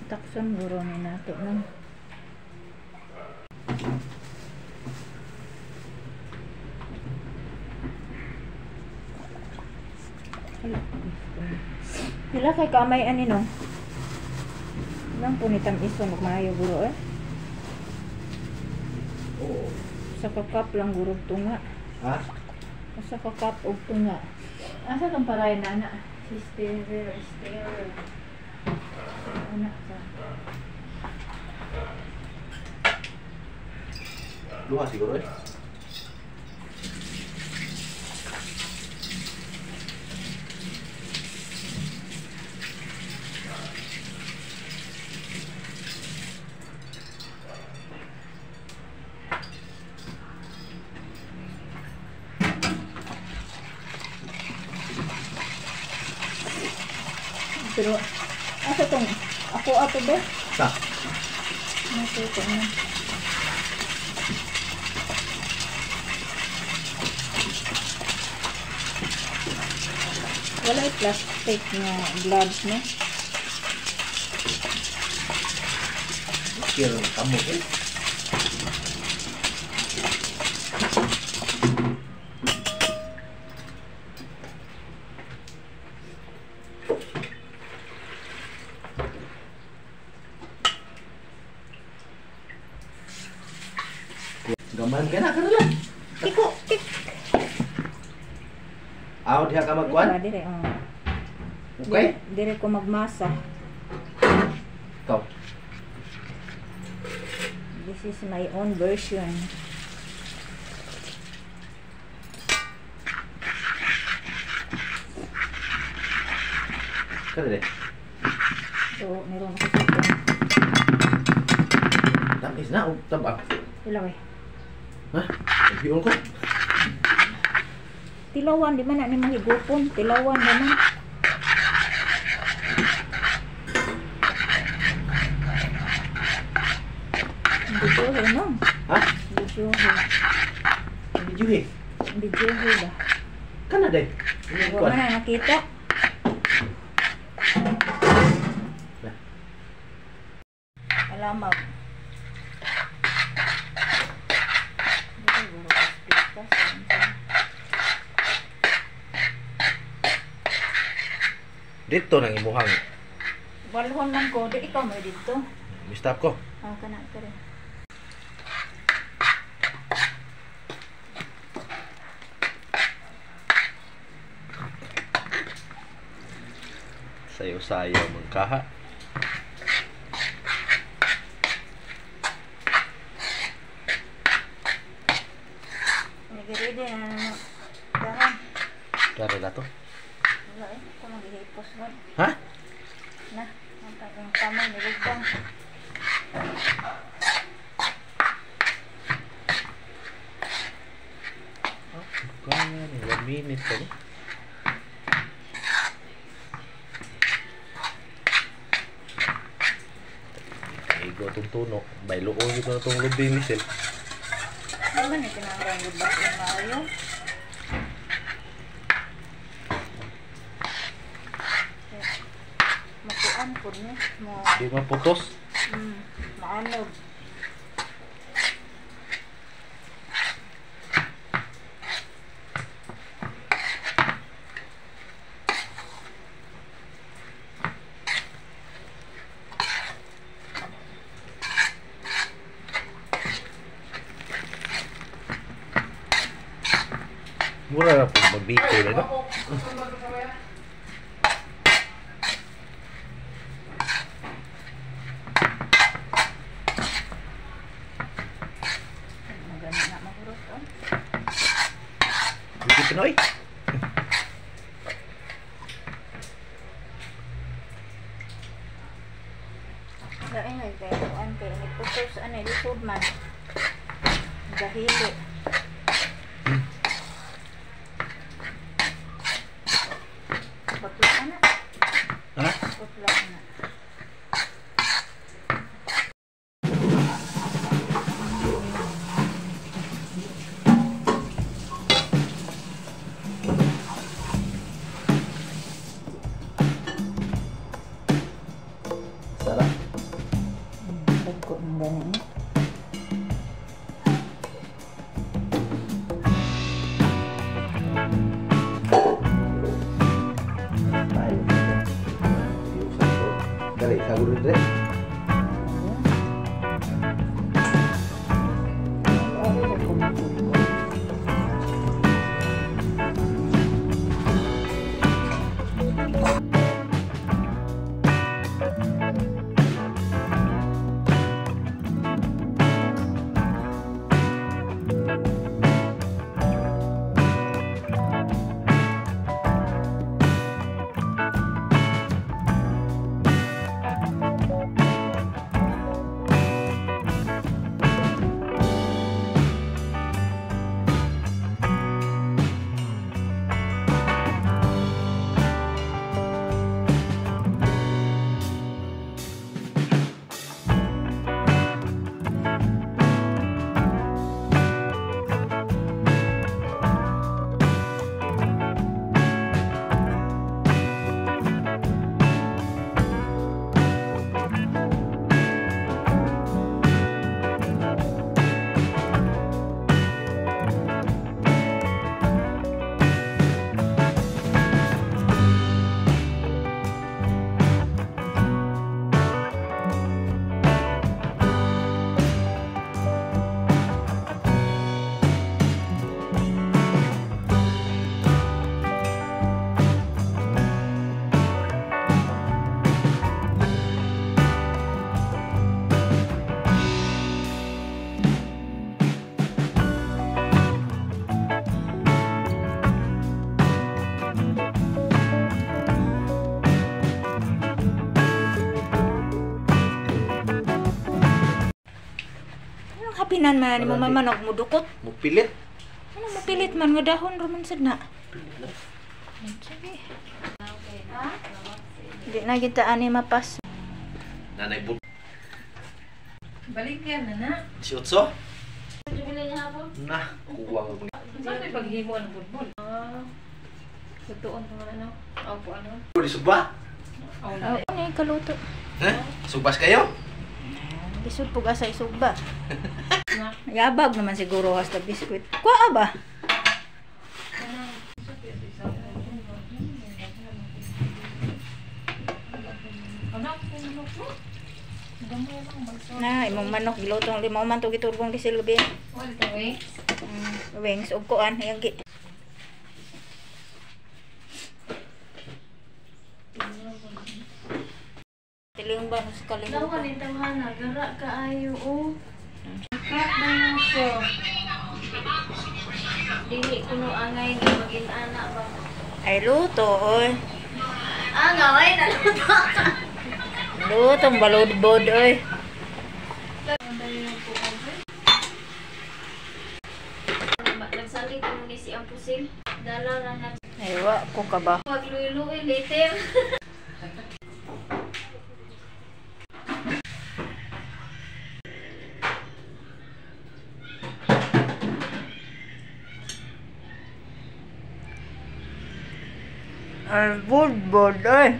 Takson guro ni nato nang. Pila kay kamay ani no? Nang punitam iso magmayo guro eh. Oo. Sa kakap lang guro tunga. Ha? Sa kakap og tunga. Asa tong paray na ana? Sister. Ana sa. Luha siguro eh. Pero asa tong ako ato ba? Sa? Nato ito na. Wala yung plastic na gloves no? Kira kamu eh. Gaman ka na lang. Tiko, tik. Aw diha ka magkuan? Dire, Okay? Dire ko magmasa. Ikaw. This is my own version. Kada deh. So, meron ako sa Tamis na og tabak. Ilaw eh. Ha? Hiyon ko. Tilawan, di man na ni mahigupon. Tilawan naman. Bijuhe no? Ha? Bijuhe. Bijuhe. Bijuhe ba? Kana deh. Huwag man na nakita. Alamaw. Dito nang imuhang. Walhon man ko, di ikaw may dito. Mistap ko. Kana ka rin. Sayo-sayo magkaha. Nagiridi na naman. Dahan. Klaro na to. Wala eh. Ito maghihipos mo. Ha? Na. Ang kamay nilugdang. Kaya ni 1 minute pa. Igo itong tuno. May luon ito na itong lubing misil. Naman eh, pinangarang gubak yung maayo. Makuan po niya. Di maputos. Maanog. Mura na po magbito na, no? Maganda na mahurot oh. Hindi Pinoy. Dahil nga kayo kuan kayo nagputos ano lisod man. Dahili. Putla na. Ha? Putla na. pinan man mo manok mo dukot. Mupilit. Ano mo pilit man nga dahon raman sad na. Sige. Ha? Di na kita ani mapas. Nanay but. Balik yan na. 18. Jubilin niya hapon. Nah, kuwang mo. Saan may paghimo ng budbud? Tutuon ko nga ano. Opo ano. Di suba. Oh, ni kaluto. Subas kayo? Isud pug asa isugba. Yabag naman siguro hasta biskuit. Kuha ba? Na, imong manok gilutong limaw man to giturgong di silubin. Wings ug kuan yang gi. Tiling ba sa kalimutan? Daw kanin tawhana, gara kaayo o. Kat na mo siya. Dili kuno angay nga maging anak ba. Ay luto oy. Angay na luto. Lutong balod-bod oy. Nagsalit ko ni si Ampusil. Dala ra na. Ay wa ko ka ba? Pagluy-luy later. Ay bodbod oy.